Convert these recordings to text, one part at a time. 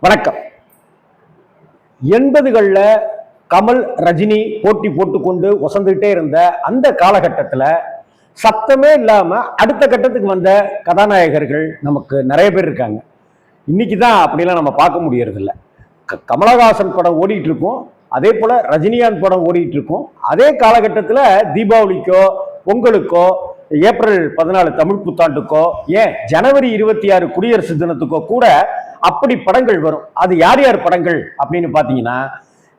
வணக்கம். 80களில் கமல் ரஜினி போட்டி போட்டுக்கொண்டு வசந்துகிட்டே இருந்த அந்த காலகட்டத்தில் சத்தமே இல்லாமல் அடுத்த கட்டத்துக்கு வந்த கதாநாயகர்கள் நமக்கு நிறைய பேர் இருக்காங்க. இன்னைக்கு தான் அப்படிலாம் நம்ம பார்க்க முடியறதில்ல. கமலஹாசன் படம் ஓடிட்டு இருக்கும், அதே போல ரஜினிகாந்த் படம் ஓடிட்டு இருக்கும். அதே காலகட்டத்தில் தீபாவளிக்கோ பொங்கலுக்கோ ஏப்ரல் 14 தமிழ் புத்தாண்டுக்கோ ஏன் ஜனவரி 26 குடியரசு தினத்துக்கோ கூட அப்படி படங்கள் வரும். அது யார் யார் படங்கள் அப்படின்னு பார்த்தீங்கன்னா,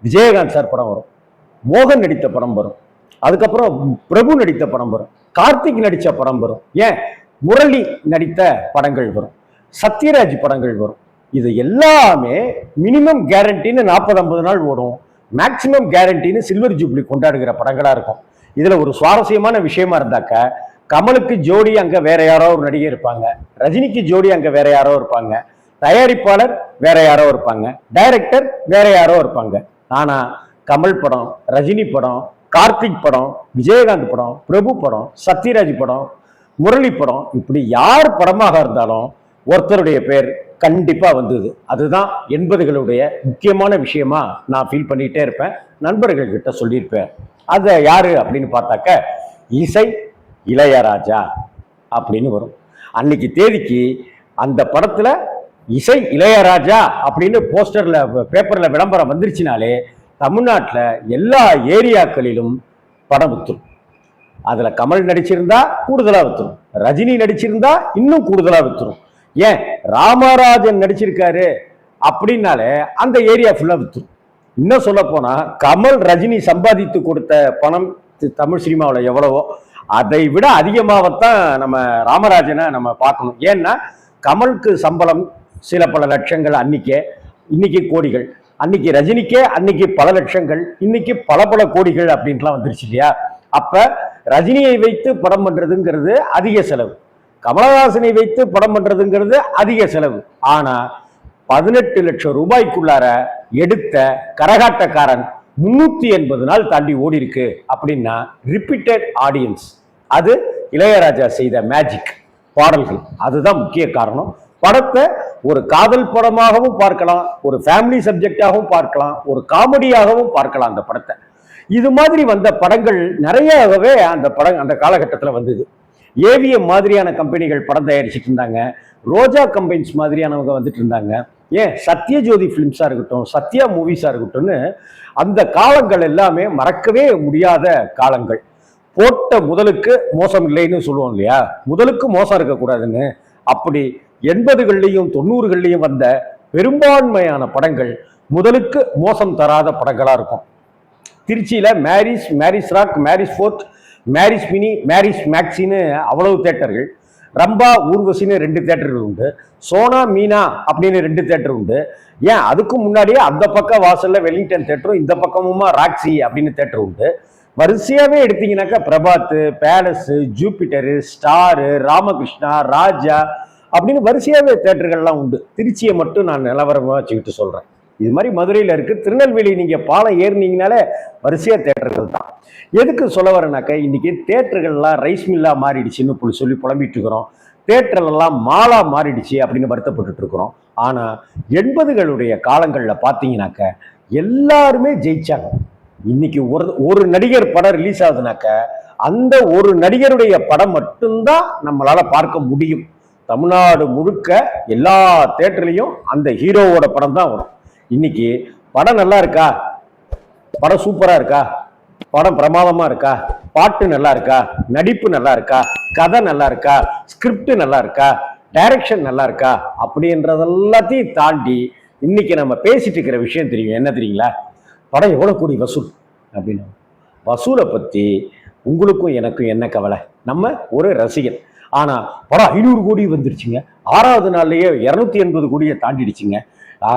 விஜயகாந்த் சார் படம் வரும், மோகன் நடித்த படம் வரும், அதுக்கப்புறம் பிரபு நடித்த படம் வரும், கார்த்திக் நடித்த படம் வரும், ஏன் முரளி நடித்த படங்கள் வரும், சத்யராஜ் படங்கள் வரும். இது எல்லாமே மினிமம் கேரண்டின்னு 40-50 நாள் ஓடும், மேக்சிமம் கேரண்டின்னு சில்வர் ஜூப்ளி கொண்டாடுகிற படங்களா இருக்கும். இதுல ஒரு சுவாரஸ்யமான விஷயமா இருந்தாக்க, கமலுக்கு ஜோடி அங்க வேற யாரோ ஒரு நடிகை இருப்பாங்க, ரஜினிக்கு ஜோடி அங்க வேற யாரோ இருப்பாங்க, தயாரிப்பாளர் வேற யாரோ இருப்பாங்க, டைரக்டர் வேற யாரோ இருப்பாங்க. ஆனா கமல் படம், ரஜினி படம், கார்த்திக் படம், விஜயகாந்த் படம், பிரபு படம், சத்யராஜ் படம், முரளி படம், இப்படி யார் படமாக இருந்தாலும் ஒருத்தருடைய பேர் கண்டிப்பா வந்தது. அதுதான் 80களுடைய முக்கியமான விஷயமா நான் ஃபீல் பண்ணிட்டே இருப்பேன், நண்பர்கள் கிட்ட சொல்லியிருப்பேன். அது யாரு அப்படின்னு பார்த்தாக்க, இசை இளையராஜா அப்படின்னு வரும். அன்னைக்கு தேதிக்கு அந்த படத்துல இசை இளையராஜா அப்படின்னு போஸ்டர்ல பேப்பர்ல விளம்பரம் வந்துருச்சுனாலே தமிழ்நாட்டில் எல்லா ஏரியாக்களிலும் படம் வித்துரும். அதுல கமல் நடிச்சிருந்தா கூடுதலா வித்துரும், ரஜினி நடிச்சிருந்தா இன்னும் கூடுதலா வித்துரும், ஏன் ராமராஜன் நடிச்சிருக்காரு அப்படின்னாலே அந்த ஏரியா ஃபுல்லா வித்துரும். இன்னும் சொல்ல போனா கமல் ரஜினி சம்பாதித்து கொடுத்த பணம் தமிழ் சினிமாவில் எவ்வளவோ அதை விட அதிகமாகத்தான் நம்ம ராமராஜனை நம்ம பார்க்கணும். ஏன்னா கமலுக்கு சம்பளம் சில பல லட்சங்கள் அன்னைக்கே, இன்னைக்கு கோடிகள், அன்னைக்கு ரஜினிக்கே அன்னைக்கு பல லட்சங்கள், இன்னைக்கு பல கோடிகள் அப்படின்ட்டுலாம் வந்துருச்சு இல்லையா? அப்ப ரஜினியை வைத்து படம் பண்றதுங்கிறது அதிக செலவு, கமலஹாசனை வைத்து படம் பண்றதுங்கிறது அதிக செலவு. ஆனா 18 லட்சம் ரூபாய்க்குள்ளார எடுத்த கரகாட்டக்காரன் 380 நாள் தாண்டி ஓடி இருக்கு அப்படின்னா ரிப்பீட்டட் ஆடியன்ஸ். அது இளையராஜா செய்த மேஜிக் பாடல்கள், அதுதான் முக்கிய காரணம். படத்தை ஒரு காதல் படமாகவும் பார்க்கலாம், ஒரு ஃபேமிலி சப்ஜெக்டாகவும் பார்க்கலாம், ஒரு காமெடியாகவும் பார்க்கலாம். அந்த படத்தை இது மாதிரி வந்த படங்கள் நிறையவே அந்த காலகட்டத்தில் வந்தது. ஏவிஎம் மாதிரியான கம்பெனிகள் படம் தயாரிச்சுட்டு இருந்தாங்க, ரோஜா கம்பெனிஸ் மாதிரியானவங்க வந்துட்டு இருந்தாங்க, ஏன் சத்யஜோதி பிலிம்ஸா இருக்கட்டும், சத்யா மூவிஸா இருக்கட்டும்னு அந்த காலங்கள் எல்லாமே மறக்கவே முடியாத காலங்கள். போட்ட முதலுக்கு மோசம் இல்லைன்னு சொல்லுவோம் இல்லையா, முதலுக்கு மோசம் இருக்கக்கூடாதுன்னு. அப்படி 80கள்லையும் 90கள்லையும் வந்த பெரும்பான்மையான படங்கள் முதலுக்கு மோசம் தராத படங்களா இருக்கும். திருச்சியில Maris, Maris Rock, Maris Fort, Maris Mini, மேரிஸ் மேக்ஸின்னு அவ்வளவு தேட்டர்கள், ரம்பா ஊர்வசின்னு 2 தேட்டர்கள் உண்டு, சோனா மீனா அப்படின்னு 2 தேட்டர் உண்டு. ஏன் அதுக்கு முன்னாடியே அந்த பக்கம் வாசல்ல வெலிங்டன் தேட்டரும், இந்த பக்கமுமா ராக்ஸி அப்படின்னு தேட்டர் உண்டு. வரிசையாவே எடுத்தீங்கன்னாக்கா Prabhat, Palace, Jupiter, Star, Ramakrishna, Raja அப்படின்னு வரிசையாவே தேட்டர்கள்லாம் உண்டு. திருச்சியை மட்டும் நான் நிலவரமா வச்சுக்கிட்டு சொல்றேன். இது மாதிரி மதுரையில் இருக்கு, திருநெல்வேலி நீங்க பாலம் ஏறினீங்கனாலே வரிசையா தேட்டர்கள் தான். எதுக்கு சொல்ல வரேனாக்க, இன்னைக்கு தேட்டர்கள்லாம் ரைஸ் மில்லா மாறிடுச்சுன்னு சொல்லி புலம்பிட்டு இருக்கிறோம், தேட்டர்கள் எல்லாம் மாலா மாறிடுச்சு அப்படின்னு வருத்தப்பட்டு இருக்கிறோம். ஆனா 80களுடைய காலங்கள்ல பாத்தீங்கன்னாக்க எல்லாருமே ஜெயிச்சாங்க. இன்னைக்கு ஒரு நடிகர் படம் ரிலீஸ் ஆகுதுனாக்க அந்த ஒரு நடிகருடைய படம் மட்டும்தான் நம்மளால பார்க்க முடியும். தமிழ்நாடு முழுக்க எல்லா தேட்டர்லையும் அந்த ஹீரோவோட படம் தான் வரும். இன்னைக்கு படம் நல்லா இருக்கா, படம் சூப்பரா இருக்கா, படம் பிரமாதமா இருக்கா, பாட்டு நல்லா இருக்கா, நடிப்பு நல்லா இருக்கா, கதை நல்லா இருக்கா, ஸ்கிரிப்ட் நல்லா இருக்கா, டைரக்ஷன் நல்லா இருக்கா அப்படின்றதெல்லாத்தையும் தாண்டி இன்னைக்கு நம்ம பேசிட்டு இருக்கிற விஷயம் தெரியும் என்ன தெரியுங்களா? படம் எவ்வளவு கோடி வசூல் அப்படின்னு. வசூலை பத்தி உங்களுக்கும் எனக்கும் என்ன கவலை? நம்ம ஒரு ரசிகன். ஆனா படம் 500 கோடி வந்துருச்சுங்க, 6வது நாள்லயே 280 கோடியை தாண்டிடுச்சுங்க.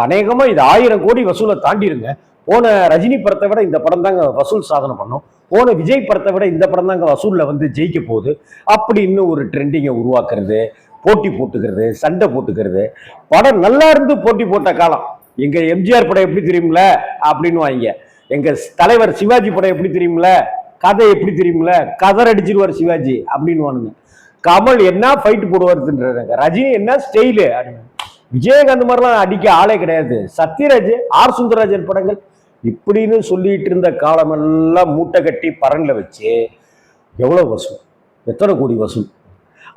அநேகமா இது 1000 கோடி வசூலை தாண்டிருங்க. போன ரஜினி படத்தை விட இந்த படம் தாங்க வசூல் சாதனை பண்ணும், போன விஜய் படத்தை விட இந்த படம் தாங்க வசூல்ல வந்து ஜெயிக்க போகுது அப்படின்னு ஒரு ட்ரெண்டிங்கை உருவாக்குறது, போட்டி போட்டுக்கிறது, சண்டை போட்டுக்கிறது. படம் நல்லா இருந்து போட்டி போட்ட காலம். எங்க எம்ஜிஆர் படம் எப்படி தெரியுமில அப்படின்னு வாங்க, எங்க தலைவர் சிவாஜி படம் எப்படி தெரியுமில, கதை எப்படி தெரியுமில, கதர் அடிச்சிருவார் சிவாஜி அப்படின்னு வானுங்க. கமல் என்ன ஃபைட் போடுவாருன்றாங்க, ரஜினி என்ன ஸ்டைலு. விஜயகாந்த் மாதிரிலாம் அடிக்க ஆளே கிடையாது. சத்யராஜ், ஆர் சுந்தரராஜன் படங்கள் இப்படின்னு சொல்லிட்டு இருந்த காலமெல்லாம் மூட்டை கட்டி பரன்ல வச்சு எவ்வளவு வசூல், எத்தனை கோடி வசூல்.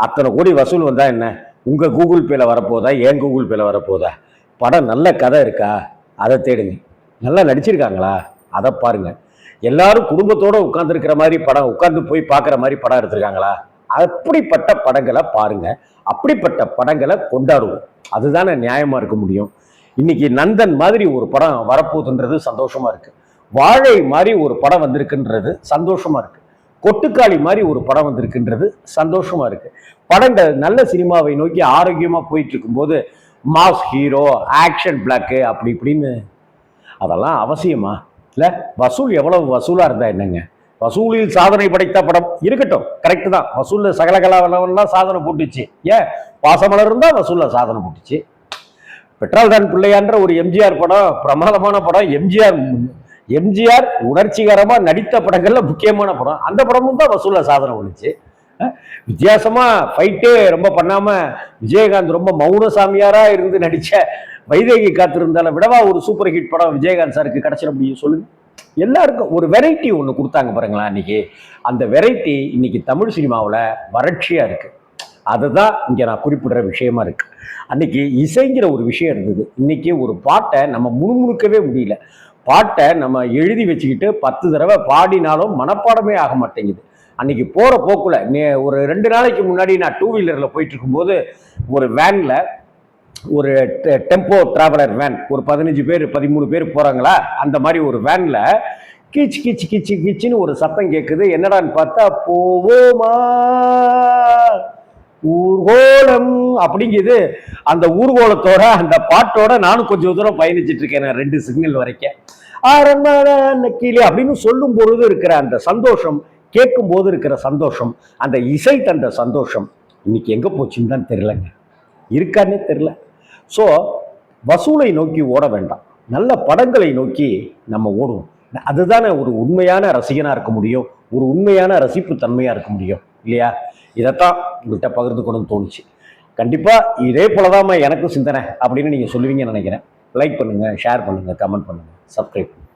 அத்தனை கோடி வசூல் வந்தா என்ன, உங்க கூகுள் பேல வரப்போதா, ஏன் கூகுள் பேல வரப்போதா? படம் நல்ல கதை இருக்கா, அதை தேடுங்க. நல்லா நடிச்சிருக்காங்களா, அதை பாருங்க. எல்லாரும் குடும்பத்தோட உட்கார்ந்துருக்கிற மாதிரி படம், உட்கார்ந்து போய் பார்க்குற மாதிரி படம் எடுத்திருக்காங்களா, அப்படிப்பட்ட படங்களை பாருங்க. அப்படிப்பட்ட படங்களை கொண்டாடுவோம். அதுதானே நியாயமா இருக்க முடியும். இன்னைக்கு நந்தன் மாதிரி ஒரு படம் வரப்போகுதுன்றது சந்தோஷமா இருக்கு. வாழை மாதிரி ஒரு படம் வந்திருக்குன்றது சந்தோஷமா இருக்கு. கொட்டுக்காளி மாதிரி ஒரு படம் வந்திருக்குன்றது சந்தோஷமா இருக்கு. படங்கள் நல்ல சினிமாவை நோக்கி ஆரோக்கியமா போயிட்டு இருக்கும்போது மாஸ் ஹீரோ, ஆக்ஷன் பிளாக்கு அப்படி இப்படின்னு அதெல்லாம் அவசியமா? இல்லை, வசூல் எவ்வளவு வசூலா இருந்தா என்னங்க, வசூலில் சாதனை படைத்த படம் இருக்கட்டும், கரெக்டு தான். வசூல்ல சகலகலாவெல்லாம் சாதனை போட்டுச்சு. ஏன் பாசமலர் இருந்தா வசூல்ல சாதனை போட்டுச்சு. பெட்ரோல் தான் பிள்ளையான்ற ஒரு எம்ஜிஆர் படம், பிரமாதமான படம். எம்ஜிஆர் உணர்ச்சிகரமா நடித்த படங்கள்ல முக்கியமான படம். அந்த படமும் தான் வசூல்ல சாதனை பண்ணுச்சு. வித்தியாசமா ஃபைட்டே ரொம்ப பண்ணாம விஜயகாந்த் ரொம்ப மௌன சாமியாரா இருந்து நடிச்ச வைதேகி காத்திருந்தால விடவா ஒரு சூப்பர் ஹிட் படம் விஜயகாந்த் சாருக்கு கிடைச்சிட முடியும் சொல்லுங்க. எல்லாருக்கும் ஒரு வெரைட்டி ஒன்று கொடுத்தாங்க பாருங்களா அன்னைக்கு. அந்த வெரைட்டி இன்னைக்கு தமிழ் சினிமாவில் வறட்சியா இருக்கு. அதுதான் இங்க நான் குறிப்பிடுற விஷயமா இருக்கு. அன்னைக்கு இசைங்கிற ஒரு விஷயம் இருந்தது. இன்னைக்கு ஒரு பாட்டை நம்ம முணுமுணுக்கவே முடியல. பாட்டை நம்ம எழுதி வச்சுக்கிட்டு 10 தடவை பாடினாலும் மனப்பாடமே ஆக மாட்டேங்குது. அன்னைக்கு போற போக்குல ஒரு 2 நாளைக்கு முன்னாடி நான் 2 வீலர்ல போயிட்டு இருக்கும்போது ஒரு வேன்ல, ஒரு டெம்போ டிராவலர் வேன், ஒரு 15 பேர் 13 பேர் போறாங்களா, அந்த மாதிரி ஒரு வேன்ல கீச்சு கீச்சு கீச்சு கீச்சுன்னு ஒரு சத்தம் கேட்குது. என்னடான்னு பார்த்தா போவோமா ஊர்கோலம் அப்படிங்குது. அந்த ஊர்கோலத்தோட அந்த பாட்டோட நானும் கொஞ்சம் தூரம் பயணிச்சுட்டு இருக்கேன். 2 சிக்னல் வரைக்கும் கீழே அப்படின்னு சொல்லும் பொழுது இருக்கிற அந்த சந்தோஷம், கேட்கும் போது இருக்கிற சந்தோஷம், அந்த இசை தந்த சந்தோஷம் இன்னைக்கு எங்க போச்சுன்னு தான் தெரியலங்க, இருக்கான்னே தெரியல. ஸோ வசூலை நோக்கி ஓட வேண்டாம், நல்ல படங்களை நோக்கி நம்ம ஓடுவோம். அதுதானே ஒரு உண்மையான ரசிகனா இருக்க முடியும், ஒரு உண்மையான ரசிப்பு தன்மையா இருக்க முடியும் இல்லையா? இதைத்தான் உங்கள்கிட்ட பகிர்ந்துக்கணும்னு தோணுச்சு. கண்டிப்பா இதே போலதான் எனக்கும் சிந்தனை அப்படின்னு நீங்க சொல்லுவீங்கன்னு நினைக்கிறேன். லைக் பண்ணுங்க, ஷேர் பண்ணுங்க, கமெண்ட் பண்ணுங்க, சப்ஸ்கிரைப் பண்ணுங்க.